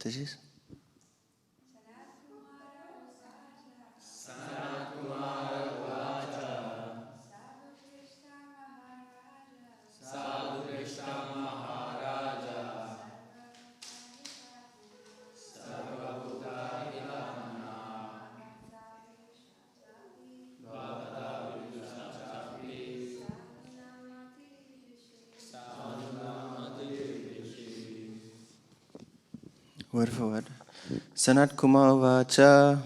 Mataji. Word for word. Sanat Kumar Vacha.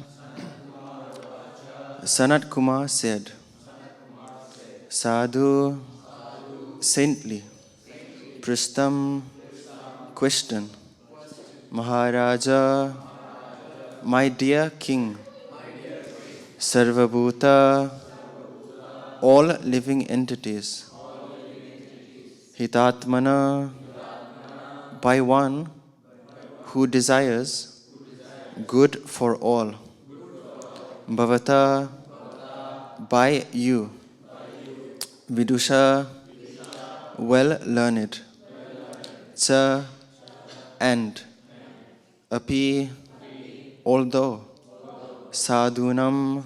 Sanat Kumar said, Sadhu, saintly, Pristam, question, Maharaja, my dear king, Sarvabhuta, all living entities, Hitatmana, by one who desires good for all, Bhavata, by you, Vidusha, well learned, Cha, and, Api, although, Sadhunam,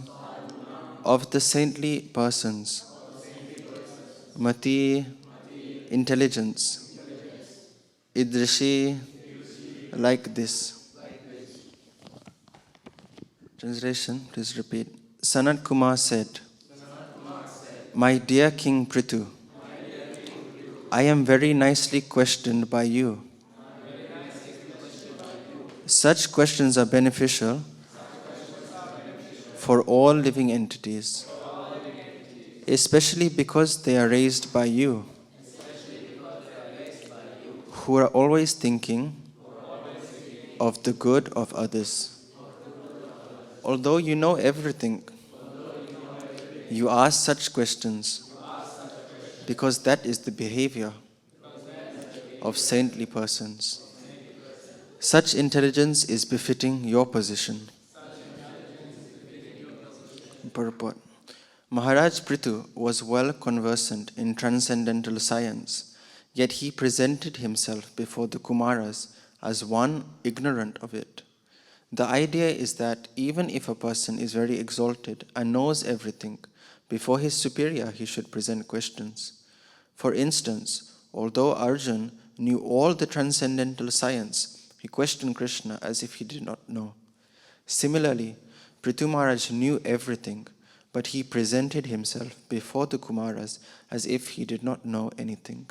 of the saintly persons, Mati, intelligence, Idrishi, like this. Translation, please repeat. Sanat Kumar said, my dear King Prithu, I am very nicely questioned by you. Such questions are beneficial for all living entities, especially because they are raised by you, who are always thinking of the good of others. Although you know everything, you ask such questions because that is the behavior of saintly persons. Such intelligence is befitting your position. Purport. Maharaj Prithu was well conversant in transcendental science, yet he presented himself before the Kumaras as one ignorant of it. The idea is that even if a person is very exalted and knows everything, before his superior he should present questions. For instance, although Arjun knew all the transcendental science, he questioned Krishna as if he did not know. Similarly, Prithu Maharaj knew everything, but he presented himself before the Kumaras as if he did not know anything.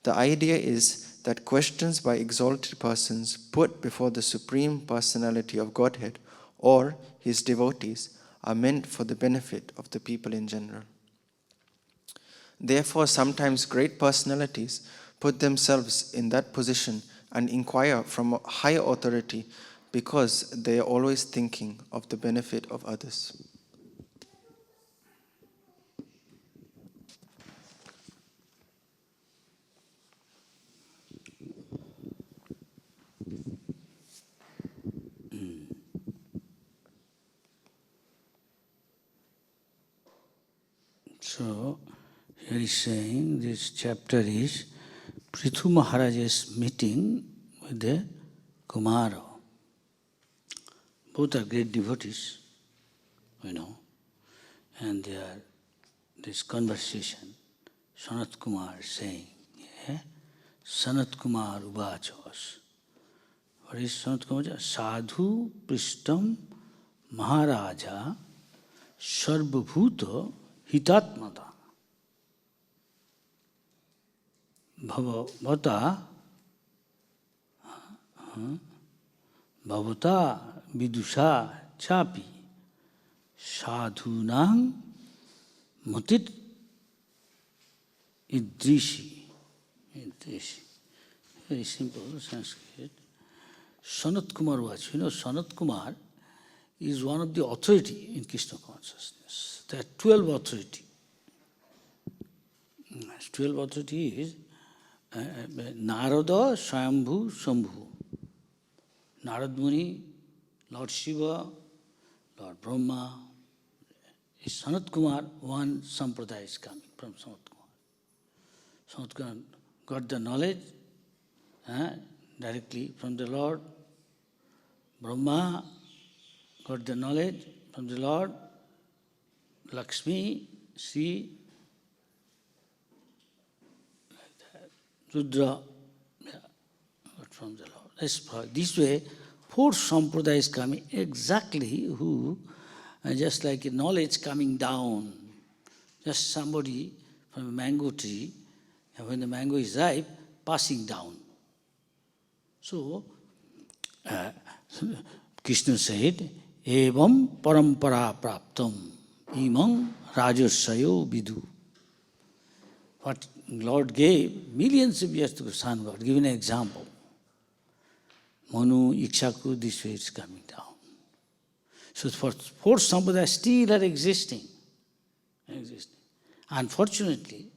The idea is that questions by exalted persons put before the Supreme Personality of Godhead or his devotees are meant for the benefit of the people in general. Therefore, sometimes great personalities put themselves in that position and inquire from a higher authority because they are always thinking of the benefit of others. So, here is saying this chapter is Prithu Maharaj's meeting with the Kumara. Both are great devotees, and they are this conversation. Sanat Kumar saying, Sanat Kumar Ubachas. What is Sanat Kumar? Sadhu Prishtam Maharaja Sarvabhuta Hitatmata Bhavata Vidusha Chapi Sadhunam Matit Idrishi. Very simple Sanskrit. Sanat Kumar was, Sanat Kumar is one of the authority in Krishna consciousness. There are 12 authority. 12 authority is Narada, Swayambhu, Shambhu. Narad Muni, Lord Shiva, Lord Brahma. Is Sanat Kumar, one sampradaya is coming from Sanat Kumar. Sanat Kumar got the knowledge directly from the Lord, Brahma got the knowledge from the Lord, Lakshmi, Sri, Rudra, got from the Lord. This way, 4 sampradayas coming exactly who, just like a knowledge coming down, just somebody from a mango tree, and when the mango is ripe, passing down. So, Krishna said, Evam parampara praptam imam rajassayo vidu. What Lord gave millions of years to the Son God. Give an example. Manu, Ikshaku, this way it's coming down. So for 4 sampradayas still are existing. Unfortunately,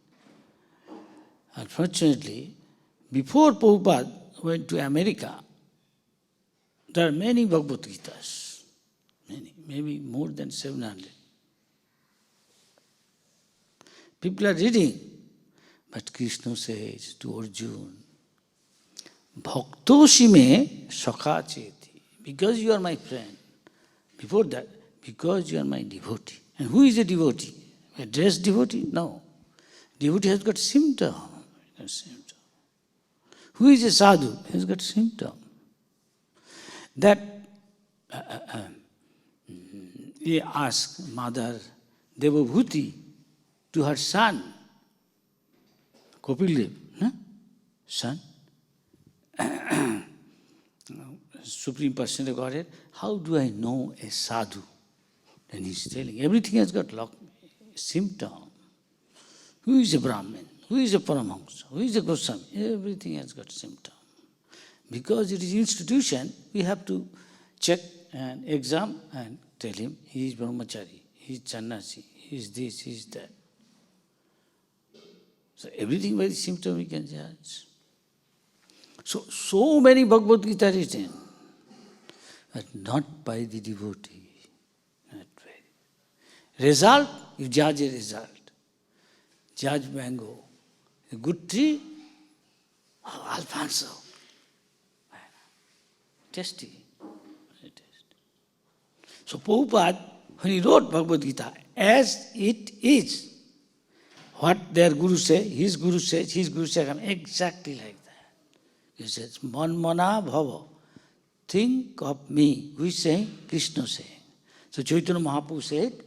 before Prabhupada went to America, there are many Bhagavad Gitas. Many, maybe more than 700. People are reading. But Krishna says to Arjuna, Bhaktoshi me sakha cheti. Because you are my friend. Before that, because you are my devotee. And who is a devotee? A dressed devotee? No. Devotee has got symptom. Who is a sadhu? He has got symptom. That he asked Mother Devabhuti to her son, Kopildev, son, Supreme Personality of Godhead, how do I know a sadhu? Then he's telling, everything has got symptom. Who is a Brahmin? Who is a Paramahamsa? Who is a Goswami? Everything has got symptom. Because it is institution, we have to check and exam and tell him, he is Brahmachari, he is Channasi, he is this, he is that. So everything by the symptom we can judge. So many Bhagavad Gita written, but not by the devotee. Not very. Result, you judge a result. Judge mango. A good tree, Alfonso. Tasty. So Prabhupada, when he wrote Bhagavad Gita, as it is, what their Guru says, his Guru says, exactly like that. He says, Manmana bhava, think of me. Who is saying? Krishna saying. So Chaitanya Mahaprabhu said,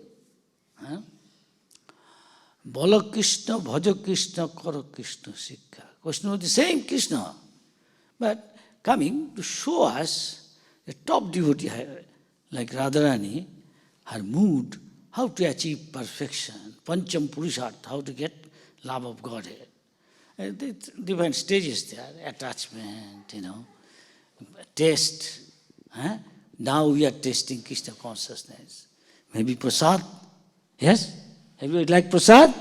Bala Krishna, Bhaja Krishna, Kara Krishna, Sikha. Krishna was the same Krishna. But coming to show us the top devotee, like Radharani, her mood, how to achieve perfection, Pancham Purushartha, how to get love of Godhead. Different stages there, attachment, taste. Now we are tasting Krishna consciousness. Maybe prasad, yes? Have you like prasad?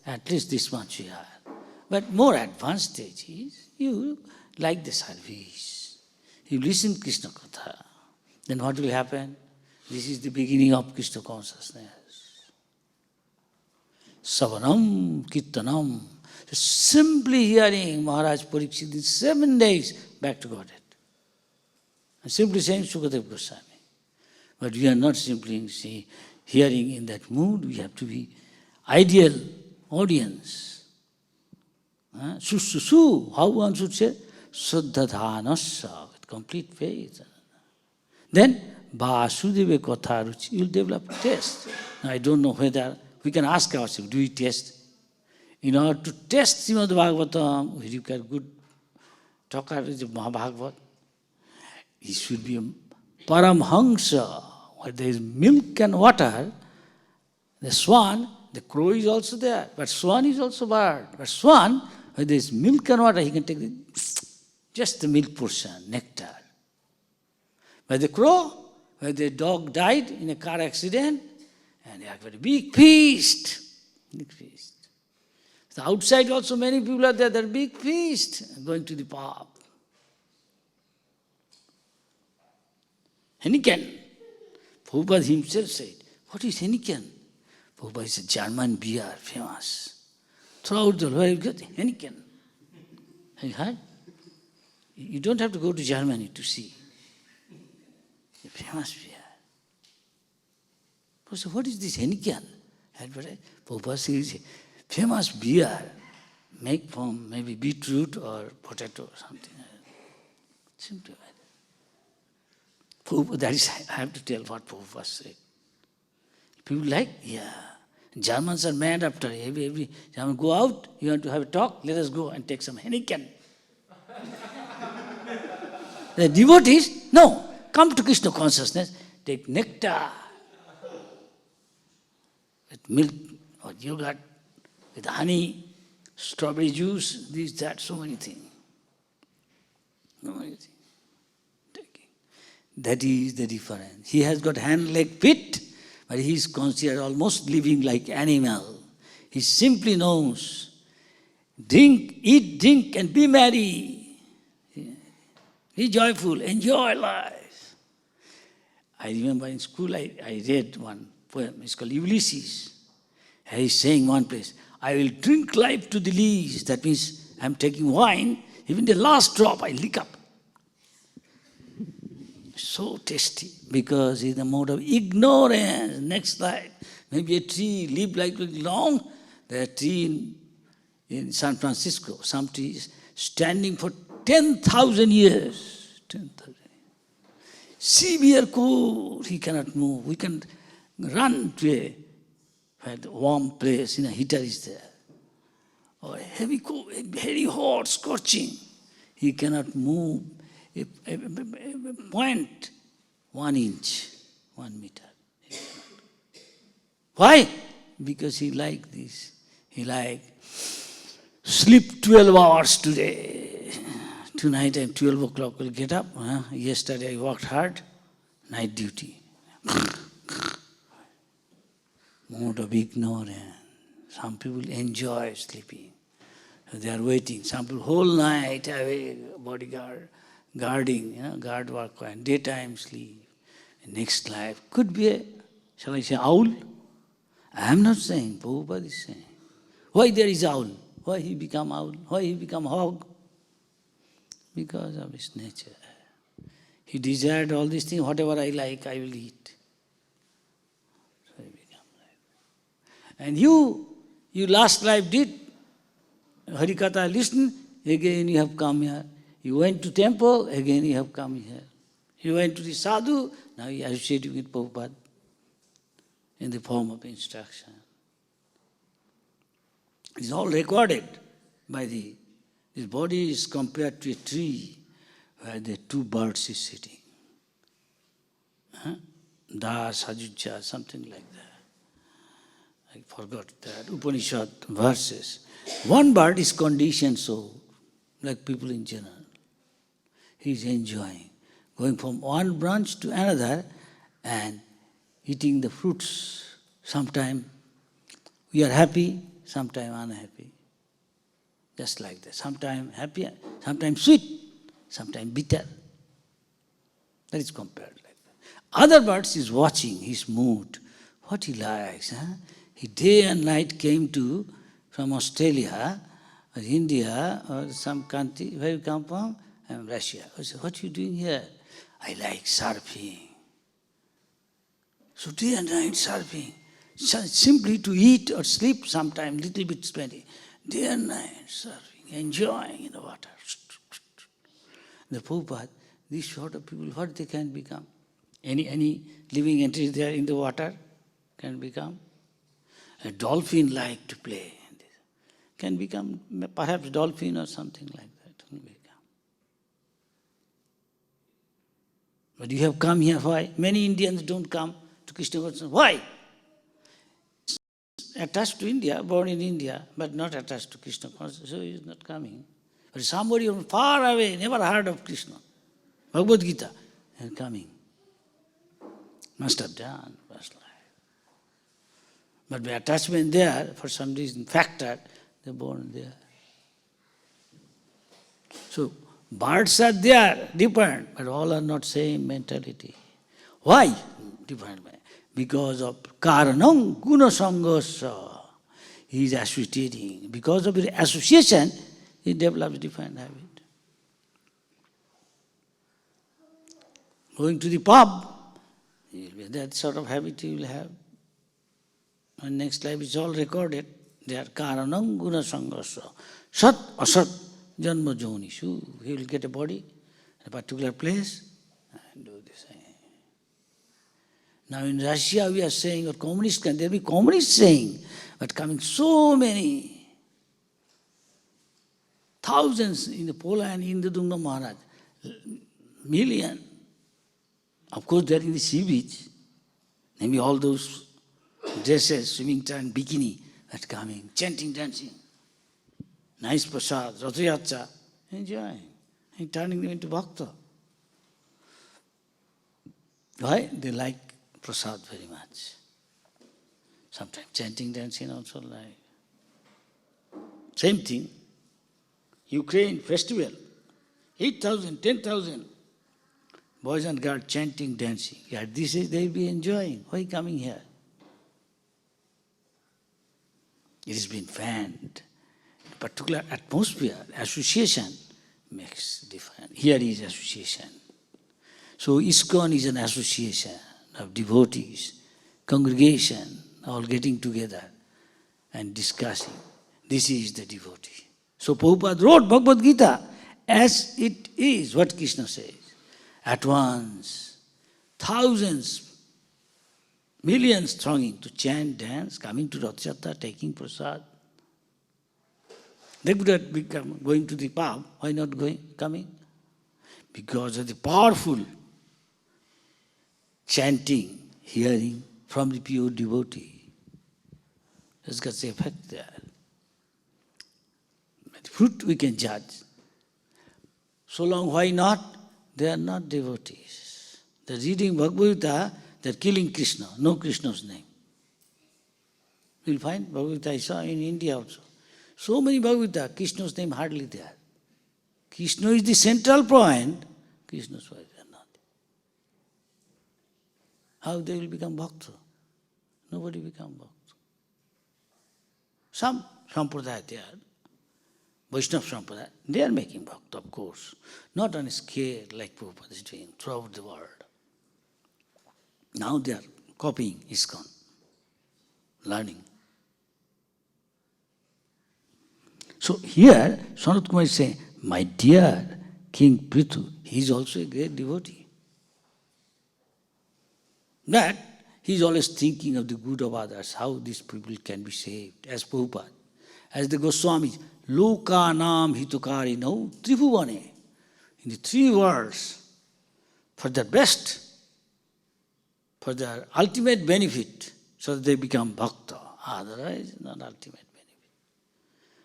At least this much we are. But more advanced stages, you like the service. You listen to Krishna Katha. Then what will happen? This is the beginning of Krishna consciousness. Savanam, Kirtanam. Simply hearing Maharaj Parikshit in 7 days back to Godhead. And simply saying Sukadeva Goswami. But we are not simply hearing in that mood. We have to be ideal audience. Su, how one should say? Suddhadhanasya, with complete faith. Then, Vasudeva Katha Ruchi, you'll develop taste. Now, I don't know whether we can ask ourselves, do we taste? In order to test Śrīmad Bhāgavatam, where you get good talker is Mahabhagavat, he should be a Paramhamsa, where there is milk and water. The swan, the crow is also there, but swan is also bird. But swan, where there is milk and water, he can take just the milk portion, nectar. But the crow, where the dog died in a car accident, and they have a big feast. Big feast. So outside also many people are there, they're big feast, going to the pub. Heineken. Prabhupada himself said, what is Heineken? Prabhupada is a German beer, famous. Throughout the world, you get Heineken. Have you heard? You don't have to go to Germany to see. The famous beer. So what is this Heineken? Prabhupada says, famous beer, make from maybe beetroot or potato or something. Simply that is, I have to tell what Prabhupada said. People like, yeah. Germans are mad after every German go out, you want to have a talk, let us go and take some Heineken. The devotees, no, come to Krishna consciousness, take nectar with milk or yogurt, with honey, strawberry juice, this, that, so many things. So many things. That is the difference. He has got hand, leg, feet, but he is considered almost living like animal. He simply knows, eat, drink, and be merry. Be joyful, enjoy life. I remember in school I read one poem, it's called Ulysses. He is saying one place, I will drink life to the least. That means I am taking wine, even the last drop I lick up. So tasty, because it's the mode of ignorance. Next slide. Maybe a tree live like long. There are tree in San Francisco, some trees standing for 10,000 years. 10,000 years. Severe cold, he cannot move. We can run to a warm place, heater is there. Or heavy cold, very hot, scorching. He cannot move. A point, 1 inch, 1 meter. Why? Because he like this. He like, sleep 12 hours today. Tonight at 12 o'clock will get up. Yesterday I worked hard, night duty. Mode of ignorance. Some people enjoy sleeping. They are waiting. Some people whole night have a bodyguard. Guarding, guard work, and daytime sleep. Next life could be a, shall I say, owl? I am not saying, Prabhupada is saying. Why there is owl? Why he become owl? Why he become hog? Because of his nature. He desired all these things, whatever I like, I will eat. So he become like that. And you last life did Harikatha, listen, again you have come here. You went to temple, again you have come here. You went to the sadhu, now you associate with Prabhupada in the form of instruction. It's all recorded by this body is compared to a tree where the 2 birds is sitting. Da, Sajujja, something like that. I forgot that. Upanishad verses. 1 bird is conditioned so, like people in general. He is enjoying, going from one branch to another and eating the fruits. Sometimes we are happy, sometimes unhappy. Just like that. Sometimes happy, sometimes sweet, sometimes bitter. That is compared like that. Other birds is watching his mood, what he likes. He day and night came from Australia or India or some country. Where you come from? I'm Russia. I said, what are you doing here? I like surfing. So day and night surfing. Simply to eat or sleep sometime, little bit spending. Day and night surfing, enjoying in the water. The Prabhupada, these sort of people, what they can become? Any living entity there in the water can become? A dolphin like to play. Can become perhaps dolphin or something like that. Can become. But you have come here, why? Many Indians don't come to Krishna consciousness. Why? Attached to India, born in India, but not attached to Krishna consciousness, so he is not coming. But somebody from far away, never heard of Krishna, Bhagavad Gita, and coming. Must have done first life. But the attachment there, for some reason, factor, they're born there. So, birds are there, different, but all are not same mentality. Why different? Because of karanam guna sangasa. He is associating. Because of the association, he develops different habit. Going to the pub, That sort of habit you will have. And next life is all recorded. There karanam guna sanghasa. Sat asat janma jonishu. He will get a body in a particular place and do this. Now in Russia we are saying, or communist country, there will be communists saying, but coming so many, thousands in the Poland, in the Dungna Maharaj, million. Of course they are in the sea beach. Maybe all those dresses, swimming trunk, bikini, but coming, chanting, dancing. Nice prasad, Rathayatra, enjoying, and turning them into bhakta. Why? They like prasad very much. Sometimes chanting, dancing also like. Same thing. Ukraine festival, 8,000, 10,000 boys and girls chanting, dancing. At this age they will be enjoying. Why coming here? It has been fanned. Particular atmosphere, association makes difference. Here is association. So ISKCON is an association of devotees, congregation, all getting together and discussing. This is the devotee. So Prabhupada wrote Bhagavad Gita as it is, what Krishna says. At once, thousands, millions thronging to chant, dance, coming to Rath Yatra, taking prasad. They could have become going to the pub. Why not coming? Because of the powerful chanting, hearing from the pure devotee. It's got the effect there. But the fruit we can judge. So long, why not? They are not devotees. They're reading Bhagavad Gita, they're killing Krishna, no Krishna's name. You'll find Bhagavad Gita, I saw in India also. So many Bhagavad Gita, Krishna's name hardly there. Krishna is the central point, Krishna's wife are not. How they will become bhakta? Nobody become bhakta. Some sampradaya there, Vaishnava sampradaya, they are making bhakta, of course. Not on a scale like Prabhupada is doing throughout the world. Now they are copying ISKCON, learning. So here, Sanat Kumar is saying, my dear King Prithu, he is also a great devotee. That he is always thinking of the good of others, how these people can be saved, as Prabhupada. As the Goswamis, Lokanam hitukari no tribhuvane. In the three worlds, for their best, for their ultimate benefit, so that they become bhakta. Otherwise, not ultimate benefit.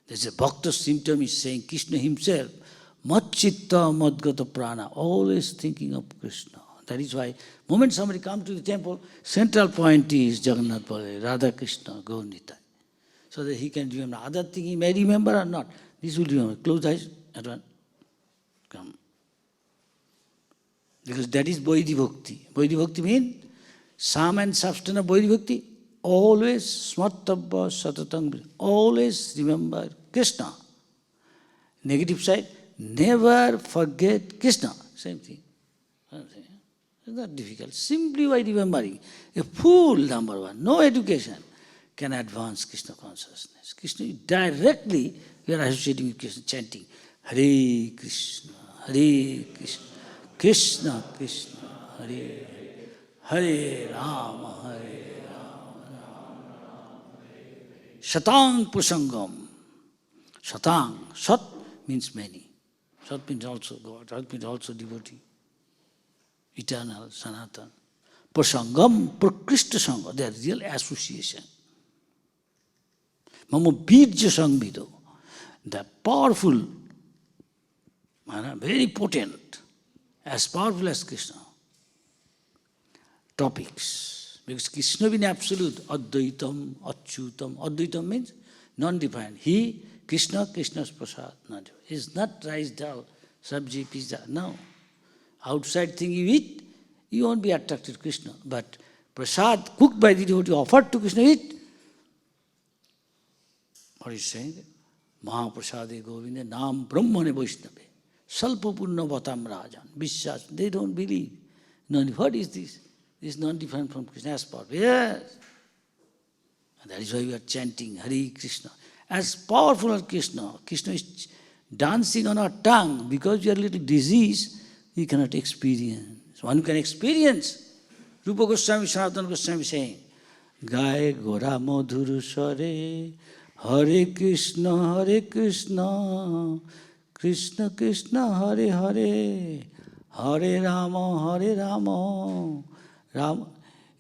There's a bhakta symptom is saying Krishna himself, Matchitta Madgata Prana, always thinking of Krishna. That is why, moment somebody comes to the temple, central point is Jagannath Baladev, Radha Krishna, Gaur Nitai. So that he can remember. Other thing he may remember or not. This will remember. Close eyes, at one. Come. Because that is Vaidhi Bhakti. Vaidhi Bhakti means sum and substance of Vaidhi Bhakti. Always smartabha satatang. Always remember Krishna. Negative side, never forget Krishna. Same thing. It's not difficult. Simply by remembering. A fool, number one. No education can advance Krishna consciousness. Krishna, directly we are associating with Krishna, chanting Hare Krishna, Hare Krishna, Krishna Krishna, Hare Hare Rama, Hare Rama, Shatang Prasangam. Shatang, Sat means many. Sat means also God, Sat means also devotee. Eternal, Sanatan. Prasangam, Prakrishta Sangha, they are real association. Mama Birja Sangvido, the powerful, very potent, as powerful as Krishna. Topics. Because Krishna being absolute, Advaitam, Achyutam. Advaitam means non-defined. He, Krishna, Krishna's prasad. Not, he is not rice, dal, sabji, pizza. No. Outside thing you eat, you won't be attracted to Krishna. But prasad cooked by the devotee, offered to Krishna, eat. What is saying? Mahaprasade Govinda Nam Brahmane Vaishnave Salpa Purna Vatam Rajan. Vishwas. They don't believe. No, what is this? This is not different from Krishna's power. Yes. And that is why we are chanting Hare Krishna. As powerful as Krishna, Krishna is dancing on our tongue. Because we are a little diseased, we cannot experience. One can experience. Rupa Goswami, Sanatana Goswami saying, Gaye Gora Madhuru Sare, Hare Krishna, Krishna Krishna, Hare Hare, Hare Rama, Rama.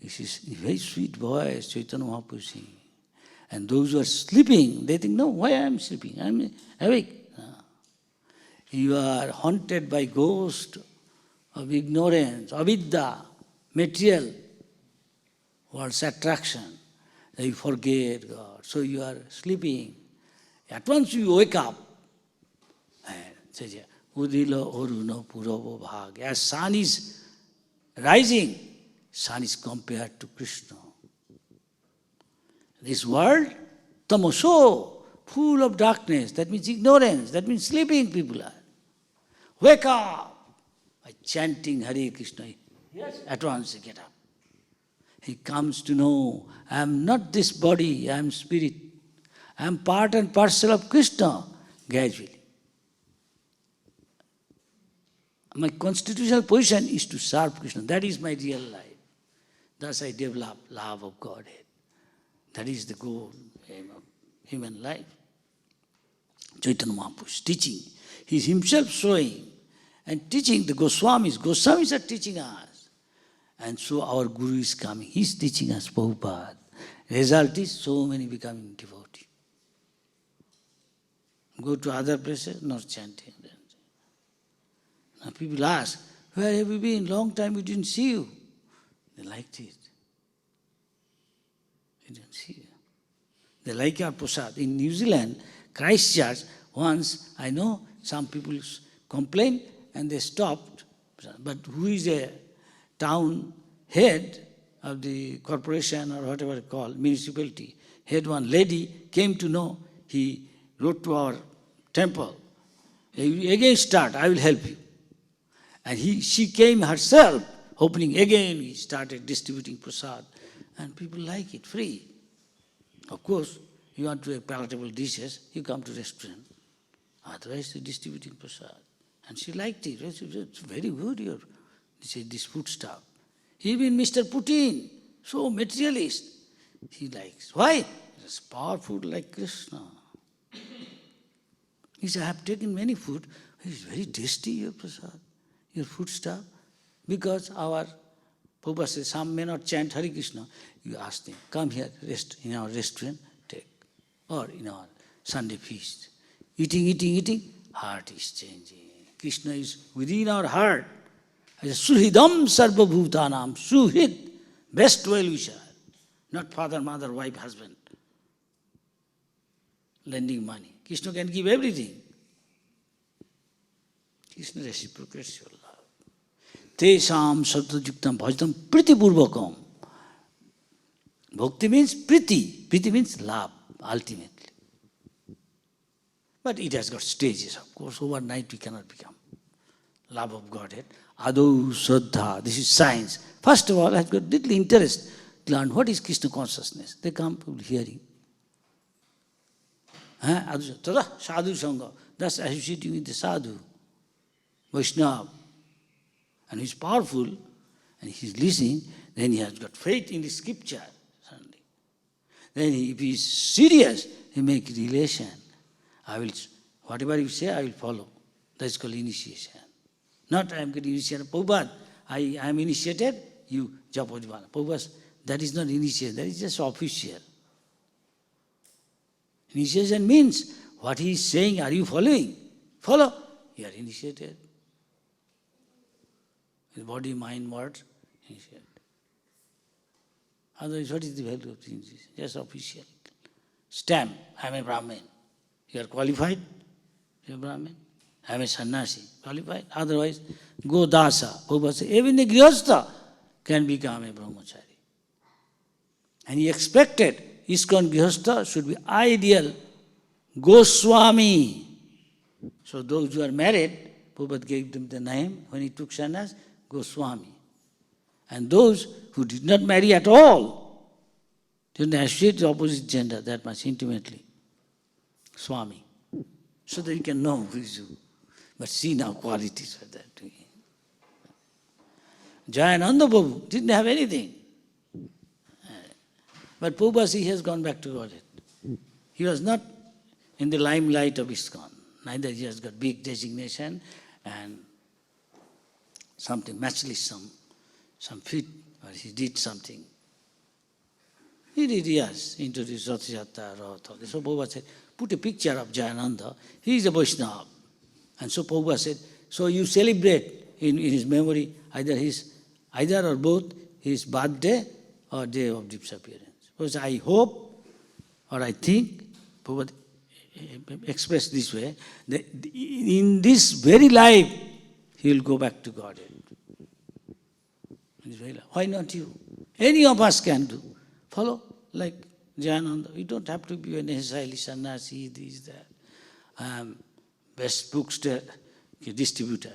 This is a very sweet voice, Chaitanya Mahaprabhu singing. And those who are sleeping, they think, no, why I am sleeping? I am awake. You are haunted by ghost of ignorance, avidya, material, world's attraction. That you forget God. So you are sleeping. At once you wake up. Udila Oruna Purava Bhag. As sun is rising, sun is compared to Krishna. This world, tamoso, full of darkness, that means ignorance, that means sleeping people are. Wake up by chanting Hare Krishna. Yes. At once he get up. He comes to know, I am not this body, I am spirit. I am part and parcel of Krishna, gradually. My constitutional position is to serve Krishna. That is my real life. Thus I develop love of Godhead. That is the goal, aim of human life. Chaitanya Mahaprabhu is teaching. He is himself showing and teaching the Goswamis. Goswamis are teaching us. And so our Guru is coming. He is teaching us Prabhupada. Result is so many becoming devotees. Go to other places, not chanting. Now people ask, where have you been? Long time we didn't see you. They liked it. We didn't see you. They like our prasad. In New Zealand, Christchurch, once I know some people complained and they stopped. But who is a town head of the corporation or whatever it's called, municipality, head one lady came to know, he wrote to our temple, again start, I will help you. And she came herself, opening again, he started distributing prasad. And people like it, free. Of course, you want to have palatable dishes, you come to restaurant. Otherwise, you're distributing prasad. And she liked it. It's very good, this food stuff. Even Mr. Putin, so materialist, he likes. Why? It's powerful like Krishna. He said, I have taken many food. It's very tasty, your prasad, your food stuff. Because our Prabhupada says, some may not chant Hare Krishna. You ask them, come here, rest in our restaurant, take. Or in our Sunday feast. Eating, heart is changing. Krishna is within our heart. Suhridam sarva bhutanam. Suhrid, best well-wisher. Not father, mother, wife, husband. Lending money. Krishna can give everything. Krishna reciprocates your love. Tesam sattva-yuktam bhajatam priti-purvakam. Bhakti means priti. Priti means love, ultimately. But it has got stages, of course. Overnight we cannot become love of Godhead. Adau Shraddha, this is science. First of all, I have got little interest to learn what is Krishna consciousness. They come hearing. Tada sadhu sangha, thus associating with the sadhu, Vaishnava. And he's powerful, and he's listening, then he has got faith in the scripture, suddenly. Then if he is serious, he make relation. Whatever you say, I will follow. That's called initiation. Not I am getting initiated. Prabhupada, I am initiated, you Japodivana. Prabhupada, that is not initiation, that is just official. Initiation means what he is saying, are you following? Follow. You are initiated. With body, mind, words, initiated. Otherwise, what is the value of the initiation? Just official. Stamp, I am a Brahmin. You are qualified, you are Brahmin. I am a sannyasi, qualified. Otherwise, go dasa. Prabhupada says, even a grihastha can become a brahmachari. And he expected ISKCON grihastha should be ideal. Go Swami. So those who are married, Prabhupada gave them the name when he took sannyas, go Swami. And those who did not marry at all, didn't associate the opposite gender that much intimately. Swami. So that you can know who is who. But see now qualities of that. Jayananda Prabhu didn't have anything. But Prabhupada, he has gone back to Godhead. He was not in the limelight of ISKCON. Neither he has got big designation and something, matchless some feat, or he did something. He did, yes, introduced Rath Yatra, Rath. So Prabhupada said, put a picture of Jayananda. He is a Vaishnava. And so Prabhupada said, so you celebrate in his memory either or both his birthday or day of disappearance. Because I hope or I think, Prabhupada expressed this way, that in this very life, he will go back to Godhead. Why not you? Any of us can do. Follow, like Jayananda. You don't have to be a necessarily sannyasi, this, that. Best books distributor.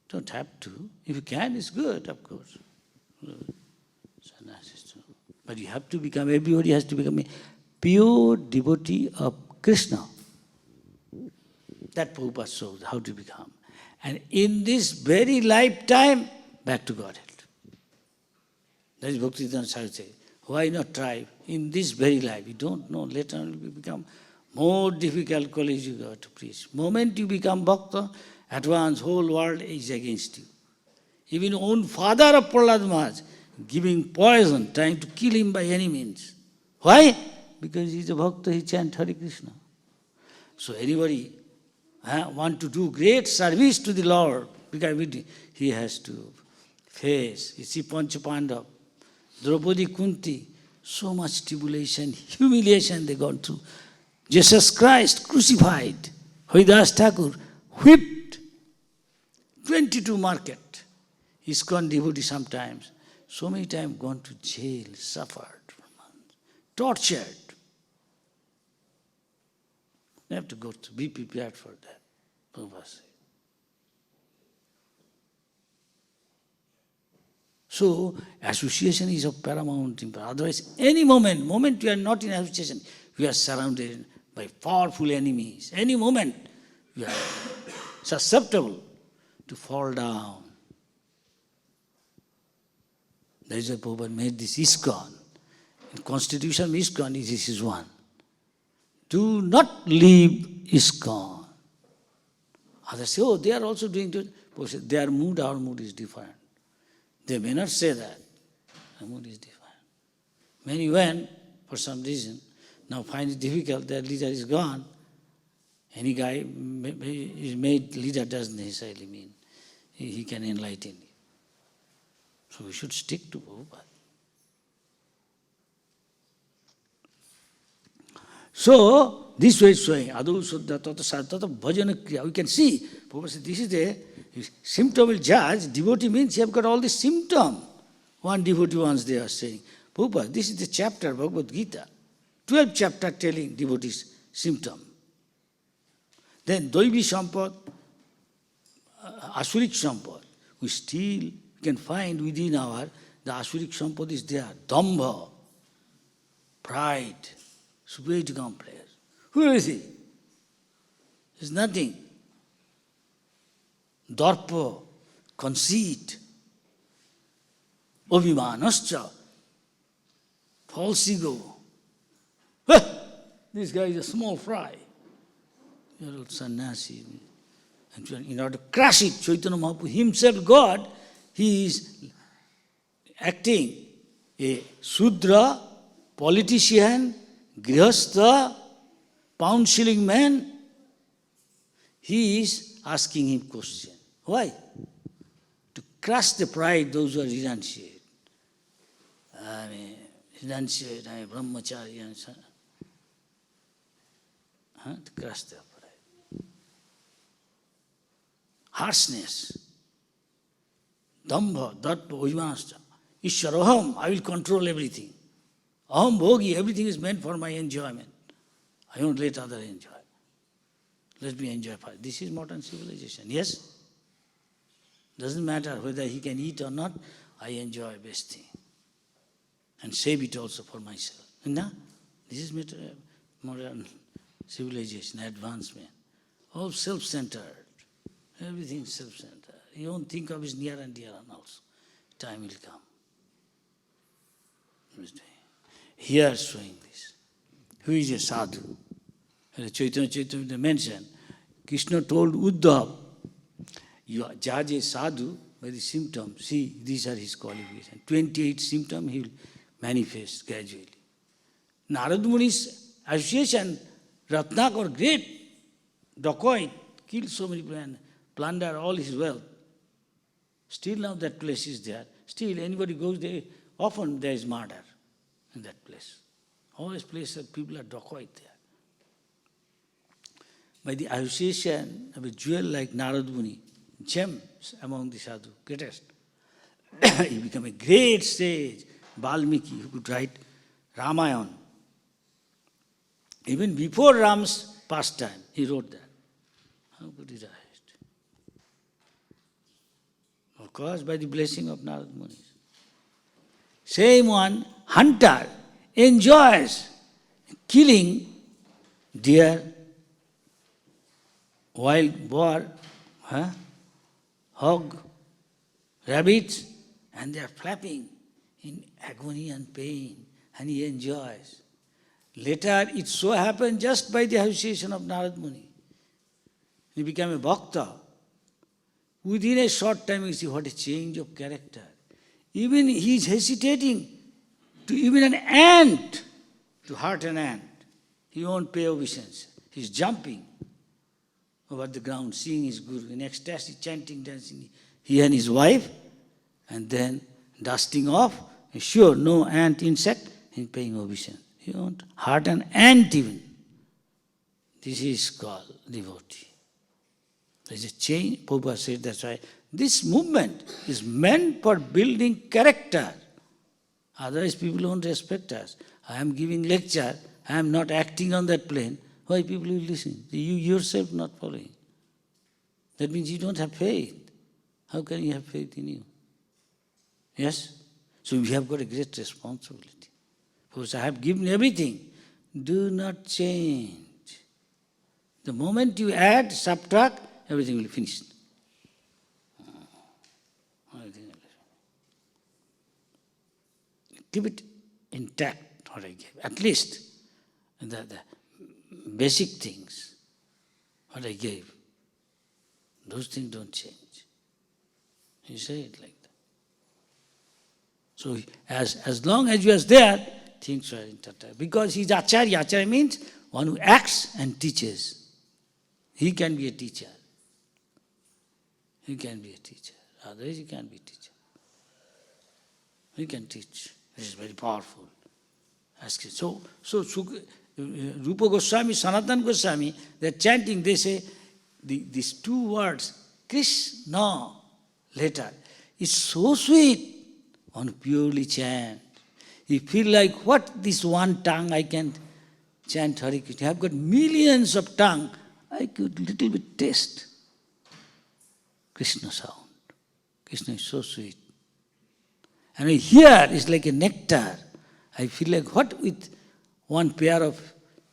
Don't have to. If you can, it's good, of course. Sannyasi. But you have to become, everybody has to become a pure devotee of Krishna. That Prabhupada shows how to become. And in this very lifetime, back to Godhead. That is Bhaktivedanta says. Why not try in this very life? You don't know, later on it will become more difficult college you got to preach. Moment you become Bhakta, at once whole world is against you. Even own father of Prahlad Maharaj, giving poison, trying to kill him by any means. Why? Because he is a Bhakta, he chants Hare Krishna. So anybody want to do great service to the Lord, because he has to face, you see Panchapandav, Draupadi Kunti, so much tribulation, humiliation they gone through. Jesus Christ crucified, Haridas Thakur whipped, 22 market. ISKCON devotee sometimes, so many times gone to jail, suffered for months, tortured. You have to go to be prepared for that. Prabhupada said. So, association is of paramount importance. Otherwise, any moment you are not in association, you are surrounded by powerful enemies. Any moment, you are susceptible to fall down. That is why Prabhupada made this ISKCON. In constitution of ISKCON, this is one. Do not leave ISKCON. Others say, oh, they are also doing it. Their mood, our mood is different. They may not say that. Our mood is different. Many went, for some reason, now find it difficult, their leader is gone. Any guy is made leader doesn't necessarily mean he can enlighten you. So we should stick to Prabhupada. So, this way is showing, Adu Suddha Tata Sadhata Bhajana Kriya. We can see, Prabhupada said, this is the symptom will judge. Devotee means you have got all the symptom. One devotee once they are saying, Prabhupada, this is the chapter, Bhagavad Gita. 12 chapter telling devotees symptom. Then Daivi Sampad, Asurik Sampad, we still can find within the Asurik Sampad is there. Dambha, pride, superiority complex. Who is he? It's nothing. Darpa, conceit, Abhimanascha, false ego. This guy is a small fry. You're a sannyasi. And in order to crush it, Chaitanya Mahaprabhu himself, God, he is acting a Sudra, politician, Grihastha, pound-shilling man. He is asking him question. Why? To crush the pride, those who are renunciate. Brahmachari and so on. To crush their pride. Harshness. Dambha, Darpa, Abhimanascha. Ishwaraham, I will control everything. Aham bhogi, everything is meant for my enjoyment. I won't let others enjoy. Let me enjoy first. This is modern civilization. Yes? Doesn't matter whether he can eat or not, I enjoy best thing. and save it also for myself. No? This is modern civilization, advancement. All self-centered. Everything self-centered. You don't think of his near and dear and also. Time will come. Here showing this. Who is a sadhu? Chaitanya mentioned, Krishna told Uddhav, you are judge a sadhu by the symptoms. See, these are his qualifications. 28 symptoms he will manifest gradually. Narad Muni's association, Ratnakar, great dacoit, killed so many people and plundered all his wealth. Still now that place is there. Still anybody goes there, often there is murder in that place. Always places people are dacoit there. By the association of a jewel like Narad Muni, gems among the sadhu, greatest. He became a great sage, Valmiki, who could write Ramayana. Even before Ram's pastime, he wrote that. How could he write? Of course, by the blessing of Narad Muni. Same one, hunter, enjoys killing deer, wild boar, hog, rabbits, and they are flapping in agony and pain, and he enjoys. Later, it so happened just by the association of Narad Muni. He became a bhakta. Within a short time, you see what a change of character. Even he is hesitating to even an ant, to hurt an ant. He won't pay obeisance. He is jumping over the ground, seeing his guru, in ecstasy, chanting, dancing, he and his wife, and then dusting off, sure, no ant, insect, and paying obeisance. He won't hurt an ant even. This is called devotee. There is a change. Prabhupada said that's why this movement is meant for building character. Otherwise people won't respect us. I am giving lecture, I am not acting on that plane. Why people will listen? You yourself not following. That means you don't have faith. How can you have faith in you? Yes? So we have got a great responsibility. Because I have given everything. Do not change. The moment you add, subtract, everything will finish. Keep it intact, what I gave. At least the basic things, what I gave, those things don't change. You say it like that. So as long as you are there, things are intact. Because he's Acharya. Acharya means one who acts and teaches. He can be a teacher. He can be a teacher. Otherwise he can't be a teacher. He can teach. This is very powerful. So Rupa Goswami, Sanatana Goswami, they're chanting, they say, these two words, Krishna, later, is so sweet. One purely chant. You feel like, what this one tongue I can chant Hare Krishna. I've got millions of tongue. I could little bit taste Krishna sound. Krishna is so sweet. And I hear, it's like a nectar. I feel like, what with one pair of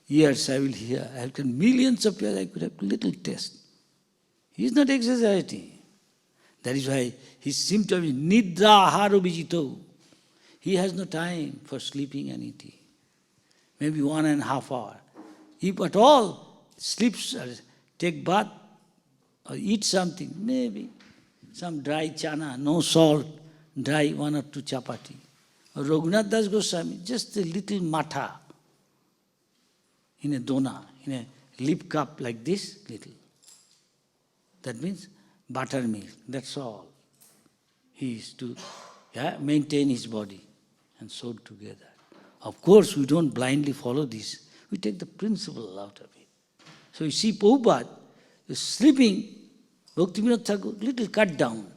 ears I will hear. I have got millions of pairs, I could have little taste. He is not exaggerating. That is why his symptom is nidra aharo vijito. He has no time for sleeping and eating. Maybe 1.5 hours. If at all, sleeps or take bath or eat something, maybe some dry chana, no salt, dry 1 or 2 chapati. Or Raghunath Das Goswami, just a little matha in a dona, in a lip cup like this, little. That means buttermilk, that's all. He is to maintain his body and soul together. Of course, we don't blindly follow this. We take the principle out of it. So you see Prabhupada is sleeping, Bhaktivedanta Thakur, little cut down.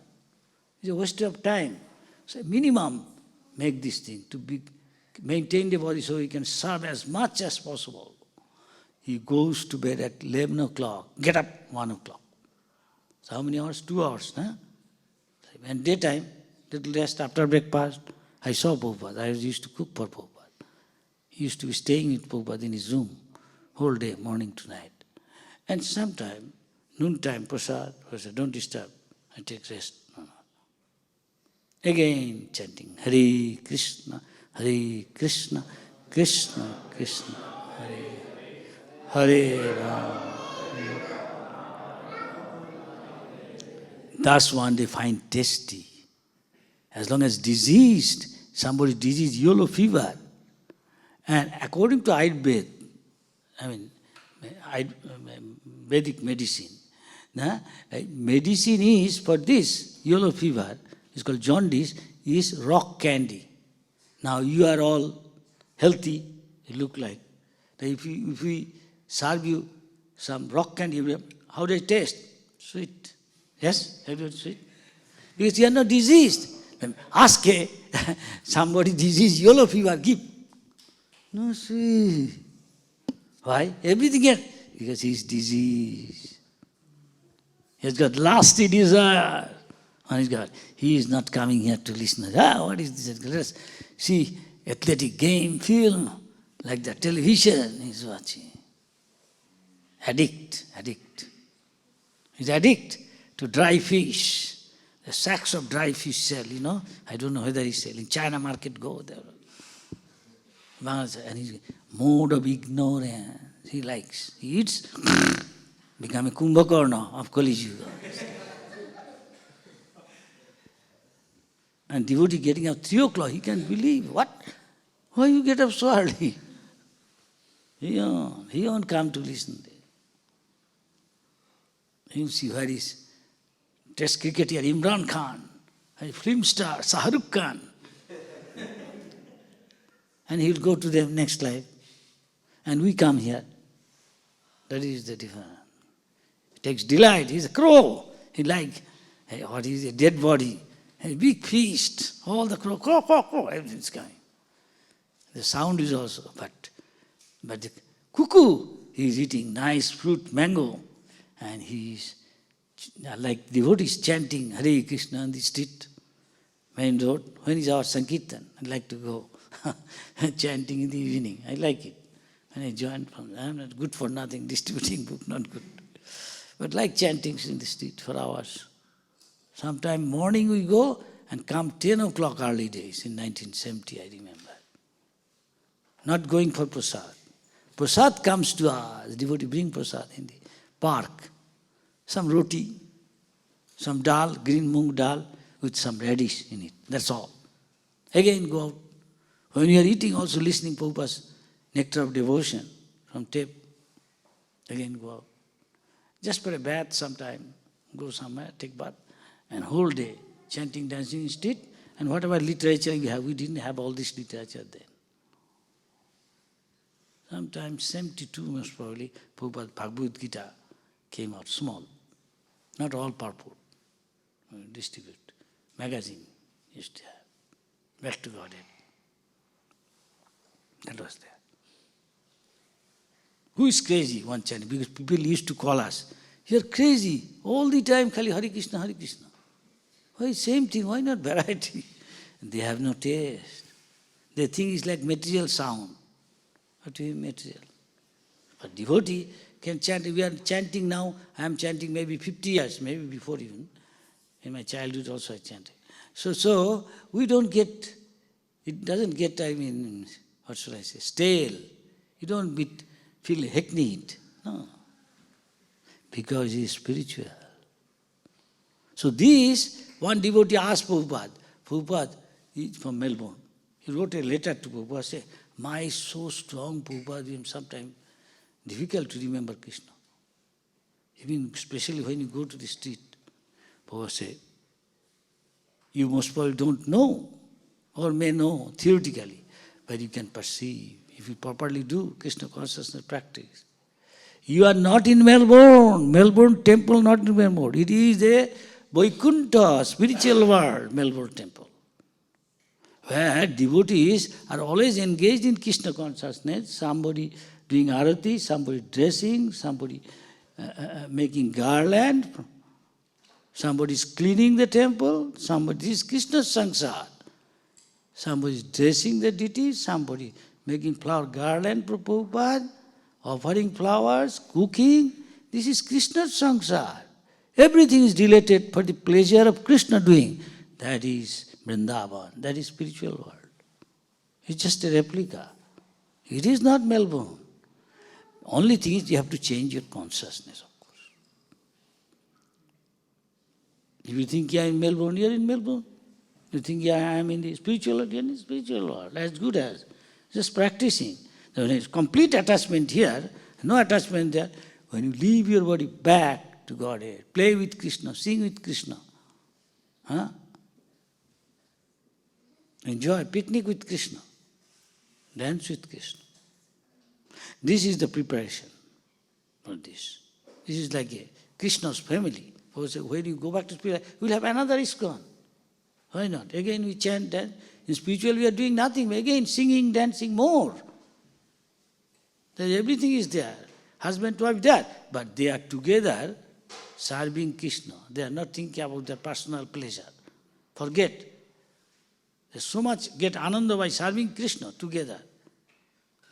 It's a waste of time. So minimum, make this thing to maintain the body so he can serve as much as possible. He goes to bed at 11 o'clock, get up 1 o'clock. So how many hours? 2 hours. Huh? And daytime, little rest after breakfast, I saw Prabhupada. I used to cook for Prabhupada. He used to be staying with Prabhupada in his room whole day, morning to night. And sometime, noontime, prasad, don't disturb. I take rest. No. Again chanting, Hare Krishna, Krishna Krishna, Hare Rama. That's one they find tasty. As long as diseased, somebody diseased yellow fever, and according to Ayurveda, Vedic medicine, medicine is for this yellow fever, it's called jaundice, is rock candy. Now you are all healthy, you look like. If we serve you some rock candy, how does it taste? Sweet. Yes? Sweet? Because you are not diseased. Ask somebody diseased yellow fever, give. No, see. Why? Everything else. Because he is diseased. He has got lusty desire on his God. He is not coming here to listen. What is this? Let's see athletic game, film, like the television he's watching. Addict. He's addict to dry fish. The sacks of dry fish sell, I don't know whether he's selling. China market, go there. And he's mode of ignorance. He likes. He eats, become a Kumbhakarna of Kali Yuga. And devotee getting up 3 o'clock, he can't believe. What? Why you get up so early? He won't come to listen. You see where is Test cricketer Imran Khan, a film star Shah Rukh Khan. And he'll go to the next life. And we come here. That is the difference. He takes delight. He's a crow. He what is a dead body? A big feast. All the crow, everything's coming. The sound is also, but the cuckoo, he's eating nice fruit, mango, and he's like devotees chanting Hare Krishna on the street, main road. When is our Sankirtan? I'd like to go chanting in the evening. I like it. And I joined I'm not good for nothing, distributing book, not good. But like chanting in the street for hours. Sometime morning we go and come 10 o'clock early days in 1970, I remember. Not going for prasad. Prasad comes to us, devotee bring prasad in the park. Some roti, some dal, green moong dal with some radish in it. That's all. Again go out. When you are eating, also listening Prabhupada's nectar of devotion from tape. Again go out. Just for a bath sometime, go somewhere, take bath, and whole day chanting, dancing in street, and whatever literature we have, we didn't have all this literature then. Sometime 72 most probably, Prabhupada Bhagavad Gita came out small. Not all purport. Distribute. Magazine used to have. Back to Godhead. That was there. Who is crazy? One chanting. Because people used to call us, you're crazy. All the time, Khali Hare Krishna, Hare Krishna. Why same thing? Why not variety? They have no taste. They think it's like material sound. What do you mean material? But devotee can chant. We are chanting now. I am chanting maybe 50 years, maybe before even. In my childhood also I chanted. So we don't get, it doesn't get, what should I say, stale. You don't feel hackneyed. No. Because he is spiritual. So this, one devotee asked Prabhupada is from Melbourne. He wrote a letter to Prabhupada, say, my so strong Prabhupada, sometimes difficult to remember Krishna. Even especially when you go to the street, Prabhupada say, you most probably don't know, or may know theoretically, but you can perceive. If you properly do Krishna consciousness practice. You are not in Melbourne. Melbourne temple not in Melbourne. It is a Vaikuntha, spiritual world, Melbourne temple. Where devotees are always engaged in Krishna consciousness. Somebody doing arati, somebody dressing, somebody making garland, somebody is cleaning the temple, somebody is Krishna sansar. Somebody is dressing the deities, somebody making flower garland for Prabhupada, offering flowers, cooking. This is Krishna's sansar. Everything is related for the pleasure of Krishna doing. That is Vrindavan, that is spiritual world. It's just a replica. It is not Melbourne. Only thing is you have to change your consciousness, of course. If you think you are in Melbourne, you are in Melbourne. You think I am in the spiritual world, you are in the spiritual world. As good as. Just practicing. There is complete attachment here, no attachment there. When you leave your body back to Godhead, play with Krishna, sing with Krishna. Enjoy, picnic with Krishna. Dance with Krishna. This is the preparation for this. This is like a Krishna's family. When you go back to spirit, we'll have another ISKCON. Why not? Again we chant, dance. In spiritual we are doing nothing. Again singing, dancing more. Everything is there. Husband, wife, there. But they are together serving Krishna. They are not thinking about their personal pleasure. Forget. There's so much get ananda by serving Krishna together.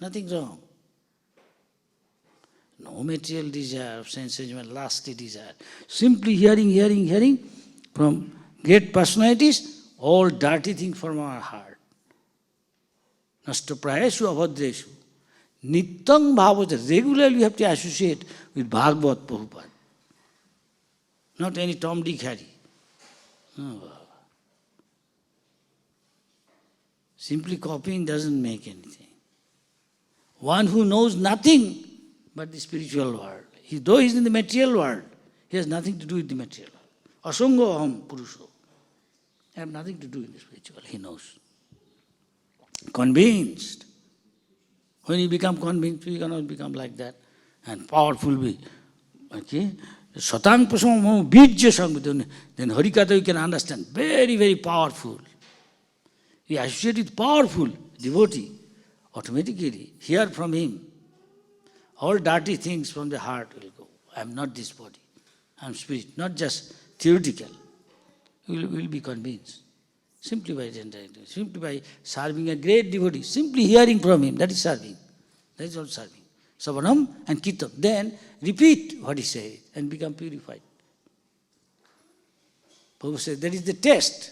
Nothing wrong. No material desire of sense enjoyment, lusty desire. Simply hearing from great personalities, all dirty things from our heart. Nastaprayashu avadreshu. Nityang bhavata. Regularly you have to associate with Bhagavat Prabhupada. Not any Tom, Dick, Harry. No. Simply copying doesn't make anything. One who knows nothing but the spiritual world. Though he is in the material world, he has nothing to do with the material world. Asango aham purusho. I have nothing to do with the spiritual, he knows. Convinced. When you become convinced, you cannot become like that. And powerful be. Okay? Satang prasam bijya sang. Then Harikatha you can understand. Very, very powerful. You associate with powerful devotee. Automatically hear from him. All dirty things from the heart will go. I am not this body. I am spirit. Not just theoretical. You will be convinced. Simply by simply by serving a great devotee. Simply hearing from him. That is serving. That is all serving. Savanam and Kirtan. Then repeat what he said and become purified. Prabhupada said that is the test.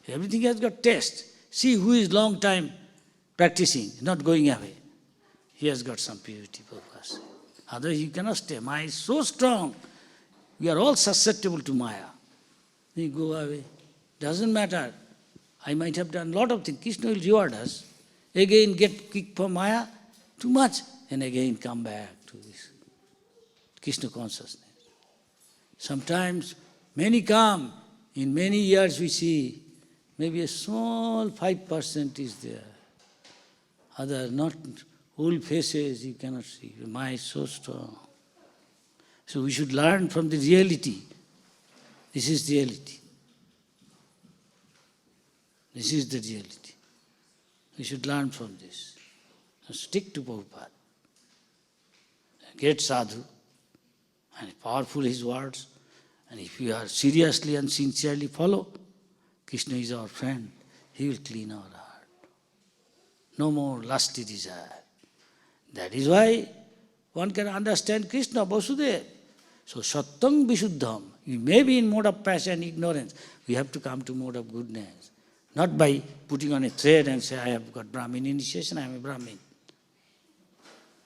Everything has got test. See who is long time practicing, not going away. He has got some purity, Prabhupada said. Otherwise you cannot stay. Maya is so strong. We are all susceptible to Maya. We go away. Doesn't matter. I might have done a lot of things. Krishna will reward us. Again get kicked from Maya, too much, and again come back to this Krishna consciousness. Sometimes many come, in many years we see, maybe a small 5% is there. Other not old faces you cannot see. Maya is so strong. So we should learn from the reality. This is reality. This is the reality. We should learn from this. Stick to Prabhupada. A great sadhu, and powerful his words. And if you are seriously and sincerely follow, Krishna is our friend. He will clean our heart. No more lusty desire. That is why one can understand Krishna, Vasudeva. So, Sattang Vishuddham. We may be in mode of passion, ignorance. We have to come to mode of goodness. Not by putting on a thread and say, I have got Brahmin initiation, I am a Brahmin.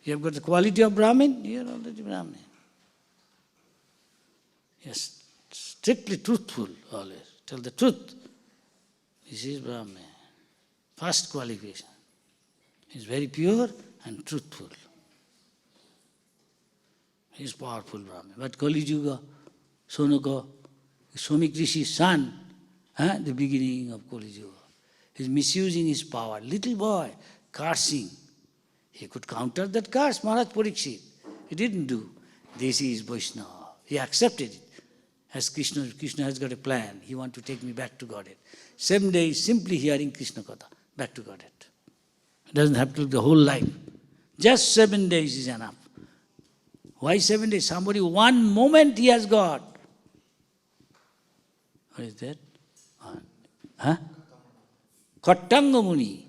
You have got the quality of Brahmin, you are already Brahmin. Yes, strictly truthful always. Tell the truth. This is Brahmin. First qualification. He is very pure and truthful. He is powerful Brahmin. But Kali Yuga, Sonaka, Swami Rishi's son, the beginning of Kali Yuga, he is misusing his power. Little boy, cursing. He could counter that curse, Maharaj Parikshit. He didn't do. This is Vaishnava. He accepted it. As Krishna has got a plan. He wants to take me back to Godhead. 7 days simply hearing Krishna Katha, back to Godhead. It doesn't have to be the whole life. Just 7 days is enough. Why 7 days? Somebody, one moment he has got. What is that? Khattanga Muni.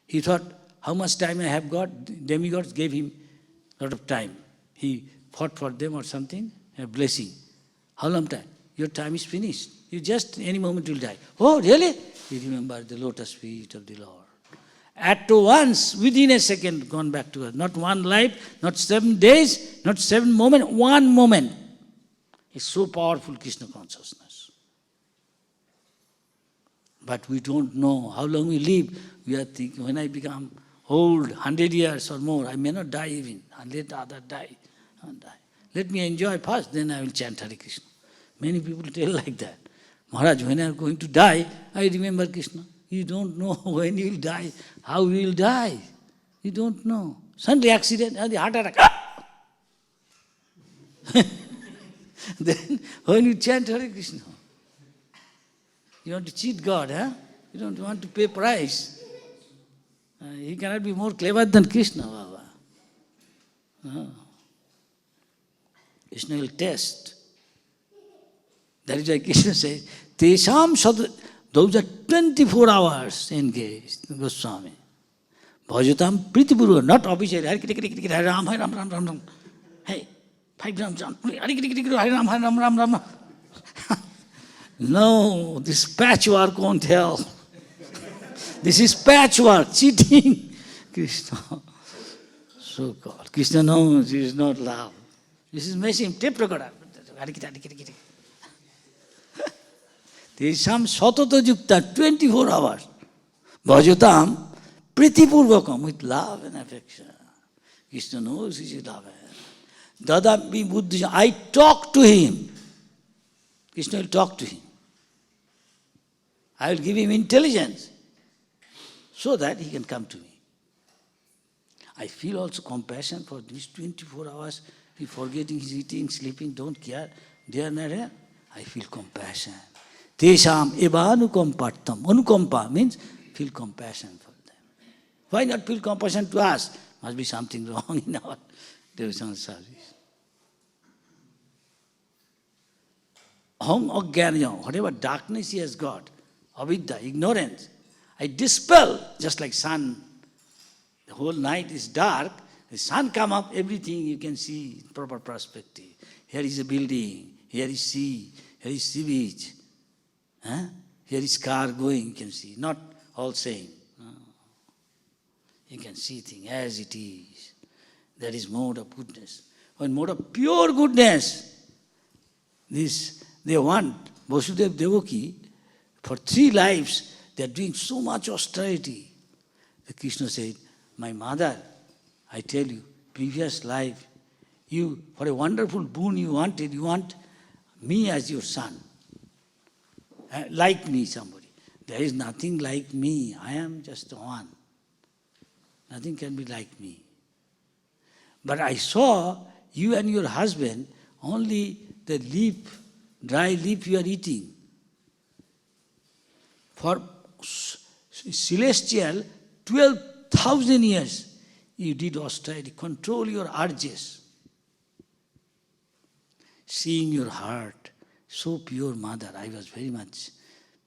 He thought, how much time I have got? Demigods gave him a lot of time. He fought for them or something, a blessing. How long time? Your time is finished. You just, any moment will die. Oh, really? He remembered the lotus feet of the Lord. At once, within a second, gone back to us. Not one life, not 7 days, not 7 moments, 1 moment. It's so powerful, Krishna consciousness. But we don't know how long we live. We are thinking, when I become old, 100 years or more, I may not die even. And let others die. Let me enjoy first, then I will chant Hare Krishna. Many people tell like that. Maharaj, when I am going to die, I remember Krishna. You don't know when you will die, how you will die. You don't know. Suddenly accident, and the heart attack. Then when you chant Hare Krishna, you want to cheat God, huh? You don't want to pay price. He cannot be more clever than Krishna, Baba. No. Krishna will test. That is why Krishna says, Tesham Sad, those are 24 hours engaged, Goswami. Bhajatam Pritipurva, not officially. Hare Ram, Hare Ram, Ram, Ram, Ram. Hey, 5 grams, Hare Ram, Hare Ram, Ram, Ram. No, this patchwork won't help. This is patchwork, cheating. Krishna, so called. Krishna knows this is not love. This is machine, tape recorder. Tesham Satata Yukta, 24 hours. Bhajatam Pritipurvakam, with love and affection. Krishna knows this is love. Dadami Buddha, I talk to him. Krishna will talk to him. I will give him intelligence so that he can come to me. I feel also compassion for these 24 hours. He forgetting his eating, sleeping, don't care. They are not here. I feel compassion. Tesham eva anukampartam. Anukampa means feel compassion for them. Why not feel compassion to us? Must be something wrong in our devotional service. Aham ajnana, whatever darkness he has got, avidya, ignorance, I dispel, just like sun. The whole night is dark, the sun come up, everything you can see in proper perspective. Here is a building, here is sea, here is sea beach. Here is car going, you can see, not all same. No. You can see things as it is. That is mode of goodness. When mode of pure goodness, this they want, Vasudeva Devaki, for 3 lives, they are doing so much austerity. The Krishna said, my mother, I tell you, previous life, you, for a wonderful boon you wanted, you want me as your son. Like me, somebody. There is nothing like me. I am just one. Nothing can be like me. But I saw you and your husband, only the leaf, dry leaf you are eating. For celestial, 12,000 years, you did austerity. Control your urges. Seeing your heart, so pure mother, I was very much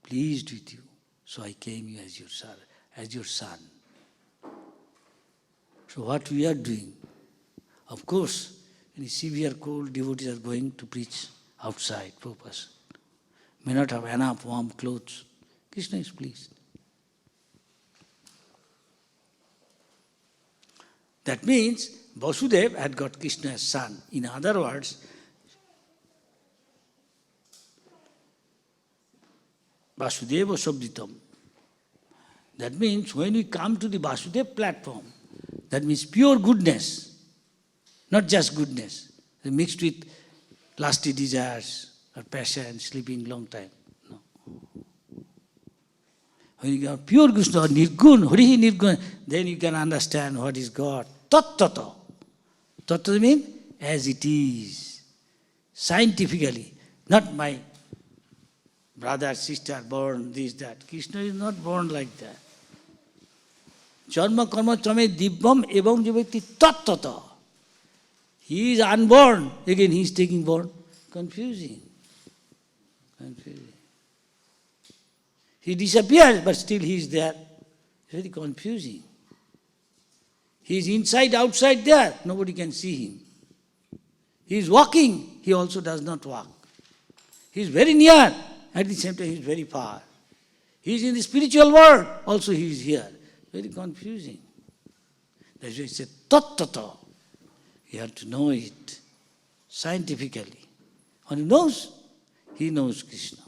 pleased with you. So I came you as your son. So what we are doing? Of course, in severe cold, devotees are going to preach outside, purpose. May not have enough warm clothes. Krishna is pleased. That means Vasudeva had got Krishna as son. In other words, Vasudeva Sabditam. That means when we come to the Vasudeva platform, that means pure goodness, not just goodness, mixed with lusty desires or passion, sleeping long time. No. When you have pure Krishna or Nirgun, Harihi Nirgun, then you can understand what is God. Tat Tata. Tata means as it is, scientifically, not my brother, sister, born, this, that. Krishna is not born like that. Janma karma chame dibbam evam jivati tattata. He is unborn. Again, he is taking born. Confusing. He disappears, but still he is there. It's very confusing. He is inside, outside there. Nobody can see him. He is walking. He also does not walk. He is very near. At the same time, he is very far. He is in the spiritual world. Also, he is here. Very confusing. That's why it's a tattata. You have to know it scientifically. When he knows Krishna.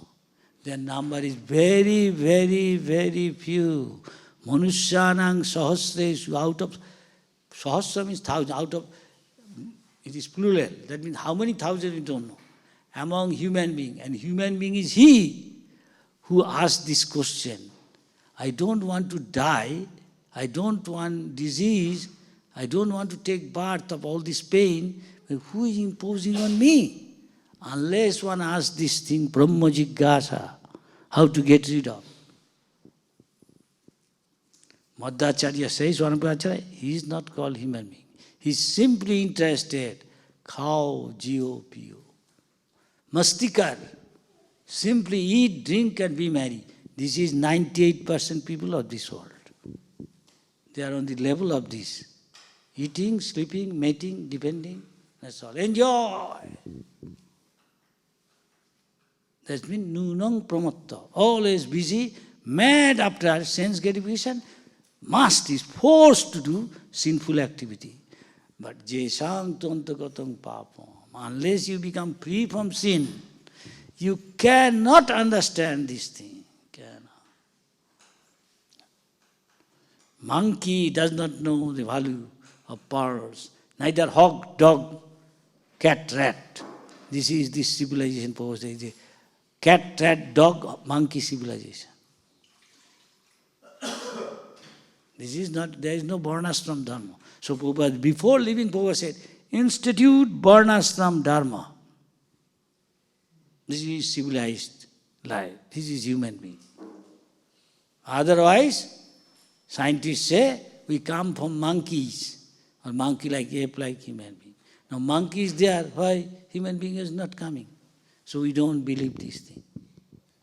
Their number is very, very, very few. Manushyanang sahasreshu, out of, sahasra means thousand, out of, it is plural. That means how many thousands we don't know. Among human beings. And human being is he who asked this question. I don't want to die. I don't want disease. I don't want to take birth of all this pain. But who is imposing on me? Unless one asks this thing, Brahma Jigyasa, how to get rid of. Madhacharya says, Swami, he is not called human being. He is simply interested. Khao, jio, pio. Mastikar. Simply eat, drink and be merry. This is 98% people of this world. They are on the level of this. Eating, sleeping, mating, depending. That's all. Enjoy. That means nunang pramatta. Always busy, mad after sense gratification, is forced to do sinful activity. But jesang tantagatam papam. Unless you become free from sin, you cannot understand this thing. Cannot. Monkey does not know the value of pearls. Neither hog, dog, cat, rat. This is this civilization purpose. Cat, rat, dog, monkey civilization. This is not, there is no Varnashram Dharma. So Prabhupada, before leaving, Prabhupada said, institute Varnashram Dharma. This is civilized life. This is human being. Otherwise, scientists say, we come from monkeys. Or monkey like ape like human being. Now monkey is there, why human being is not coming? So we don't believe this thing.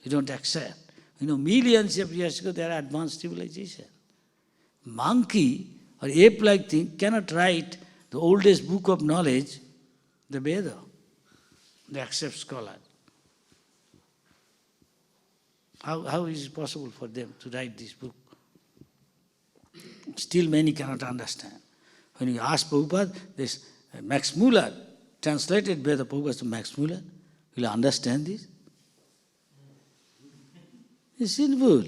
We don't accept. Millions of years ago there are advanced civilization. Monkey or ape-like thing cannot write the oldest book of knowledge, the Veda. They accept scholar. How is it possible for them to write this book? Still many cannot understand. When you ask Prabhupada, this Max Muller translated Veda Prabhupada to Max Muller, will you understand this? It's sinful.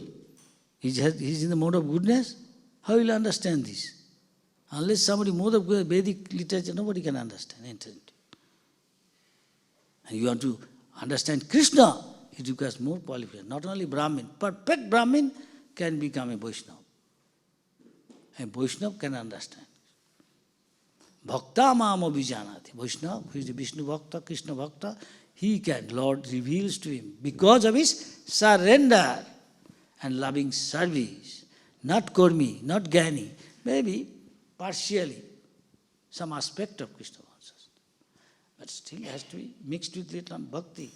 He's in the mode of goodness. How will you understand this? Unless somebody mode of Vedic literature, nobody can understand. And you want to understand Krishna, it requires more qualification. Not only Brahmin, perfect Brahmin can become a Vaishnava. A Vaishnava can understand. Bhakta mama vijanati. Vaishnava, who is the Vishnu Bhakta, Krishna Bhakta, he can, Lord reveals to him because of his surrender and loving service. Not Kormi, not Gyani, maybe partially some aspect of Krishna consciousness. But still has to be mixed with little bhakti.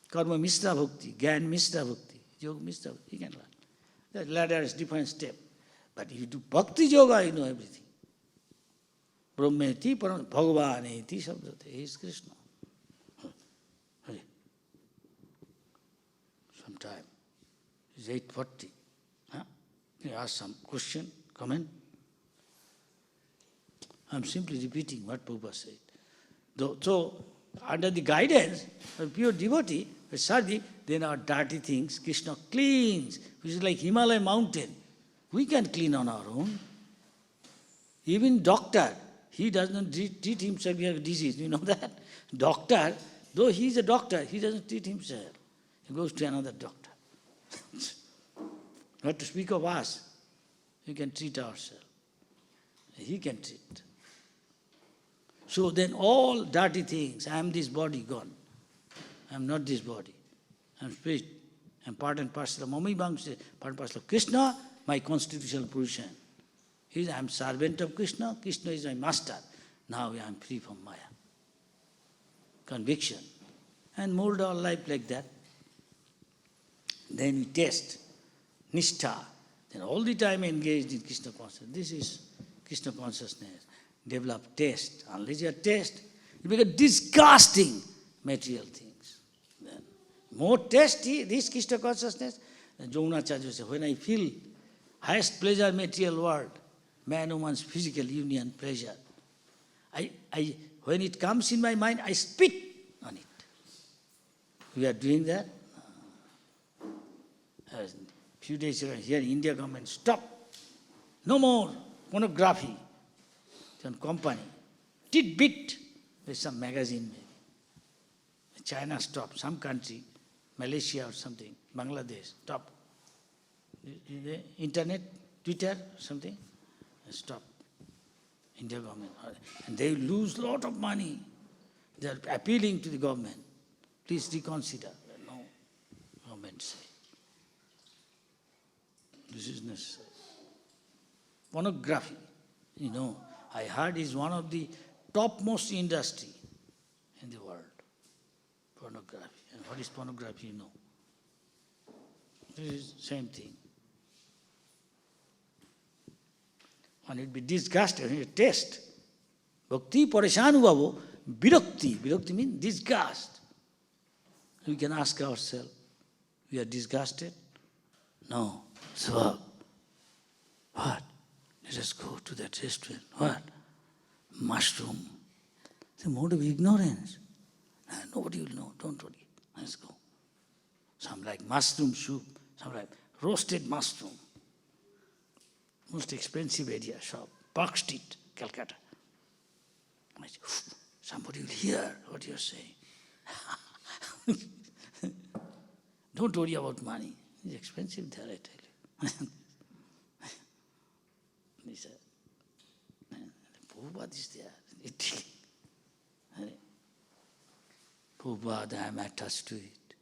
Karma Mishra Bhakti, Gyan Mishra Bhakti, Yoga Mishra Bhakti, he can learn. The ladder is different step. But if you do Bhakti Yoga, you know everything. Brahmeti Param Bhagavaneti Sabdate, he is Krishna. Sometime. It's 8:40. You ask some question, comment. I'm simply repeating what Prabhupada said. So, under the guidance of pure devotee, sadhi, then our dirty things, Krishna cleans, which is like Himalaya mountain. We can clean on our own. Even doctor, he does not treat himself, he has a disease, you know that? Doctor, though he is a doctor, he doesn't treat himself. He goes to another doctor. Not to speak of us, we can treat ourselves. He can treat. So then all dirty things, I am this body, gone. I am not this body. I am spirit. I am part and parcel of Mami Bangse, part and parcel of Krishna, my constitutional position. I am servant of Krishna, Krishna is my master. Now I am free from Maya. Conviction. And mold our life like that. Then we taste nishtha. Then all the time engaged in Krishna consciousness. This is Krishna consciousness. Develop taste. Unless you have taste, you become disgusting material things. Then more tasty, this Krishna consciousness. Jaunacharya says, when I feel highest pleasure material world, man woman's physical union pleasure, when it comes in my mind, I spit on it. We are doing that. A few days ago, here India government, stop. No more pornography. It's on company. Tidbit. There's some magazine maybe. China stop. Some country, Malaysia or something, Bangladesh, stop. The internet, Twitter, something, stop. India government. And they lose a lot of money. They are appealing to the government. Please reconsider. No, government say. This is necessary. Pornography, I heard is one of the topmost industry in the world. Pornography. And what is pornography, This is same thing. One will be disgusted, when you taste. Bhakti pareshanubhavo, virakti. Virakti means disgust. We can ask ourselves, we are disgusted? No. Subhag. What? Let us go to that restaurant. What? Mushroom. The mode of ignorance. Nobody will know. Don't worry. Let's go. Some like mushroom soup. Some like roasted mushroom. Most expensive area shop. Park Street, Calcutta. Somebody will hear what you're saying. Don't worry about money. It's expensive there, I tell you. He said, Prabhupada is there. Italy. Prabhupada, I am attached to it.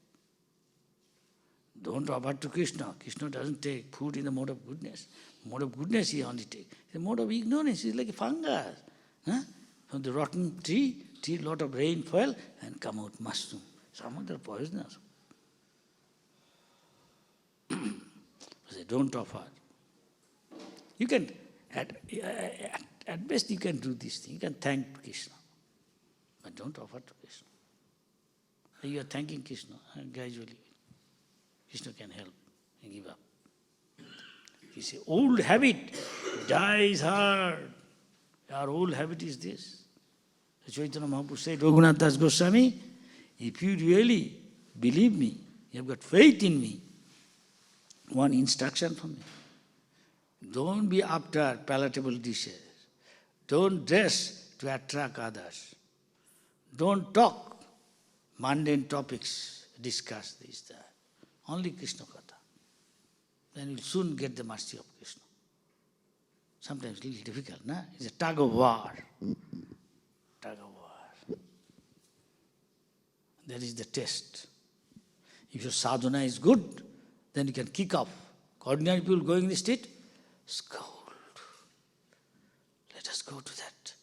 Don't offer to Krishna. Krishna doesn't take food in the mode of goodness. Mode of goodness he only takes. The mode of ignorance is like a fungus. From the rotten tree, lot of rain fell and come out mushroom. Some of them are poisonous. They don't offer. You can, at best you can do this thing. You can thank Krishna. But don't offer to Krishna. You are thanking Krishna and gradually Krishna can help and give up. He says, old habit dies hard. Our old habit is this. The Chaitanya Mahaprabhu said, Raghunath Das Goswami, if you really believe me, you have got faith in me, one instruction from me. Don't be after palatable dishes. Don't dress to attract others. Don't talk mundane topics, discuss this, that. Only Krishna Katha. Then you'll soon get the mercy of Krishna. Sometimes it's a little difficult, no? It's a tug of war. Tug of war. That is the test. If your sadhana is good, then you can kick off. Ordinary people going in the street, scold. Let us go to that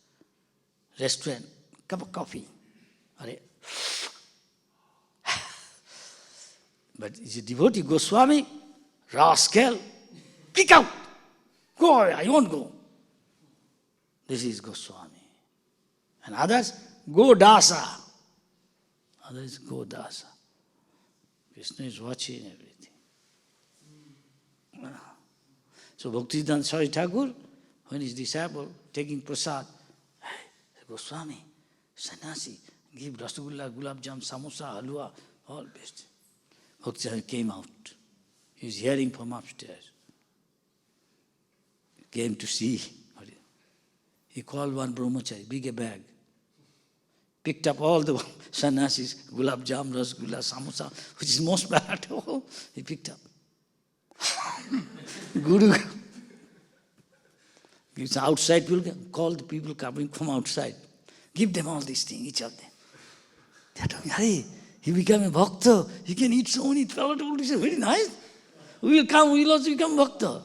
restaurant, cup of coffee. Hare. But is a devotee, Goswami, rascal, kick out. Go away, I won't go. This is Goswami. And others, go dasa. Others, go dasa. Krishna is watching everything. So Bhaktivedanta Swami Thakur, when his disciple taking prasad, hey, Goswami, sannyasi, give rasgulla, gulab jam, samosa, halwa, all best. Bhaktivedanta came out. He was hearing from upstairs. He came to see. He called one Brahmachari, big bag. Picked up all the sannyasis, gulab jam, rasgulla, samosa, which is most bad. He picked up. Guru. It's outside, people call the people coming from outside. Give them all these things, each of them. They are talking, Hare, he became a bhakta. He can eat so many palatable dishes. Very nice. We will come, we will also become bhakta.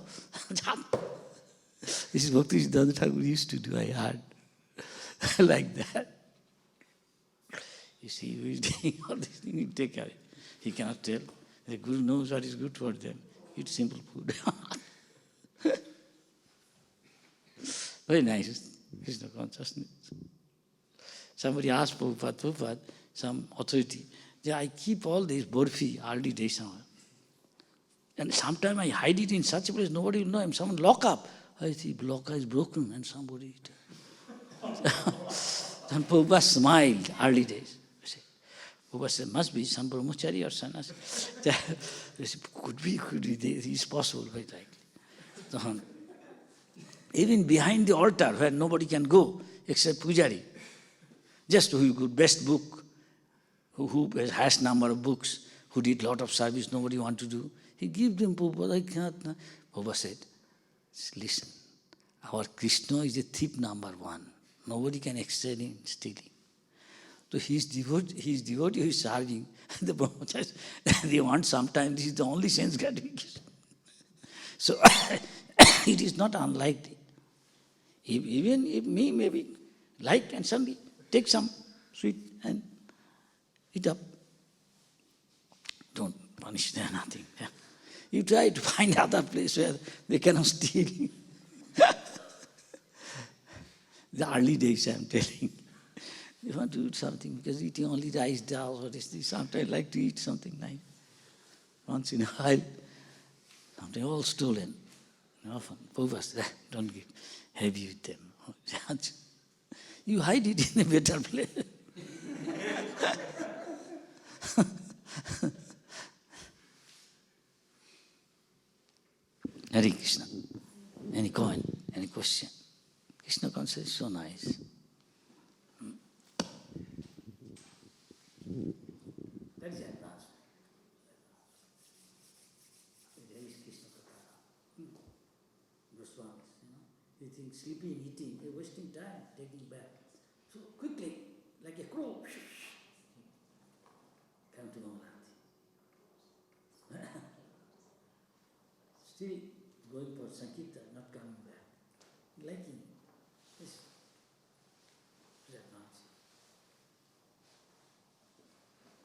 This is Bhaktivedanta Thakur used to do, I heard. Like that. You see, who is doing all these things, you take care. He cannot tell. The Guru knows what is good for them. Eat simple food. Very nice, Krishna consciousness. Somebody asked Prabhupada, some authority, I keep all these burfi early days now. And sometimes I hide it in such a place, nobody will know him. Someone lock up. I see lock is broken and somebody. Then Prabhupada smiled early days. Prabhupada said, must be some Brahmachari or sannyasi. Could be, it's possible, very likely. So, even behind the altar where nobody can go except Pujari, just who good best book, who has highest number of books, who did lot of service, nobody want to do. He gave them Prabhupada. I cannot. Prabhupada said, listen, our Krishna is a thief number one. Nobody can excel in stealing. So his devotee who is serving, the Brahmacharis, they want sometimes, this is the only sense gratification. So it is not unlikely. Even if me maybe like and suddenly take some sweet and eat up. Don't punish them, nothing. You try to find other place where they cannot steal. The early days, I am telling. You want to eat something, because eating only rice, dal, what is this? Sometimes I like to eat something nice. Once in a while, something all stolen. Often, Prabhupada, don't get heavy with them. You hide it in a better place. Hare Krishna. Any comment? Any question? Krishna consciousness is so nice. That is advanced. There is Krishna Katha. Goswamis, you think sleeping, eating, they're wasting time, taking bath. So quickly, like a crow, come to Mangalarti. Still going for Sankirtan, not coming back. Liking